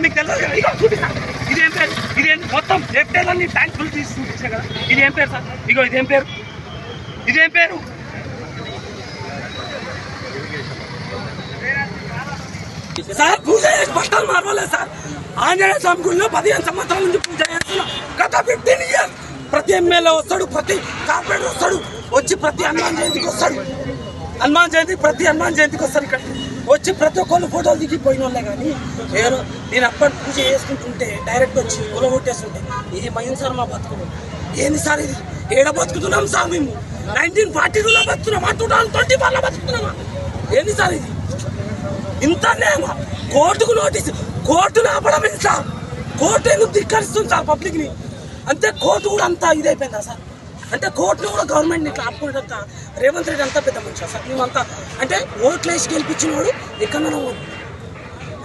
మీకు తెలియదు కదా, ఇగో చూపిస్తా. ఇదేం పేరు? ఇదేం మొత్తం లెఫ్టేలన్నీ ట్యాంక్ ఫుల్ తీసి చూపించా కదా. ఇదేం పేరు సార్? ఇగో ఇదేం పేరు? ఇదేం పేరు? సార్ పూజ చేసి బట్టలు మార్వలేదు సార్. ఆంజనేయ స్వామి గుడిలో 15 సంవత్సరాల నుంచి పూజ చేస్తున్నా. గత 15 years ప్రతి ఎమ్మెల్యే వస్తాడు, ప్రతి కార్పొరేటర్ వస్తాడు, వచ్చి ప్రతి హనుమాన్ జయంతికి వస్తాడు. ప్రతి హనుమాన్ జయంతికి వస్తారు. ఇక్కడ వచ్చి ప్రతి ఒక్కళ్ళు ఫోటోలు దిగిపోయిన వాళ్ళే. కానీ నేను అప్పటి పూజ చేసుకుంటుంటే డైరెక్ట్ వచ్చి కొలగొట్టేస్తుంటే ఇది మైండ్ సార్ మా బతుకు. ఏంది సార్ ఇది? ఏడ బతుకుతున్నాం సార్ మేము? 1942లో బతుకున్నామా? 2024లో బతుకుతున్నామా? ఏంది సార్ ఇది? ఇంతనేమో కోర్టుకు నోటీసు, కోర్టును ఆపడం ఏంటి సార్? కోర్టు ఎందుకు ధిక్కరిస్తుంది సార్ పబ్లిక్ ని? అంతే కోర్టు కూడా అంతా ఇదైపోయిందా సార్? అంటే కోర్టును కూడా గవర్నమెంట్ ఇట్లా ఆపుకుంటా రేవంత్ రెడ్డి అంతా పెద్ద మనిషి సార్. మేమంతా అంటే ఓట్లు వేసి గెలిపించిన వాడు ఎక్కడైనా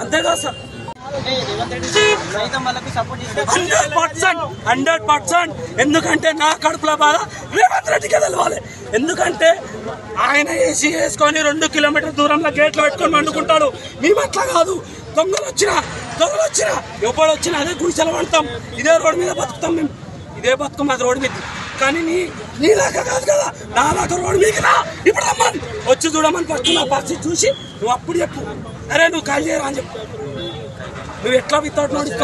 అంతేగా సార్. 100%. ఎందుకంటే నా కడుపులో బాధ రేవంత్ రెడ్డికి తెలవాలి. ఎందుకంటే ఆయన ఏసీ వేసుకొని 2 kilometer దూరంలో గేట్లు పెట్టుకొని వండుకుంటాడు. మేము అట్లా కాదు. దొంగలు వచ్చినా ఎప్పుడు వచ్చినా అదే గుడిసెలు పడతాం, ఇదే రోడ్డు మీద బతుకుతాం. మేము ఇదే బతుకం అది రోడ్డు మీద. కానీ నీలాగా కాదు కదా, నాలాగా రోడ్డు మీద రా, ఇప్పుడు రమ్మని వచ్చి చూడమని ఫస్ట్ నా పరిస్థితి చూసి నువ్వు అప్పుడు చెప్పు, అరే నువ్వు కాల్ చేయరా అని చెప్పు. నువ్వు ఎట్లా వితౌట్ నోటీస్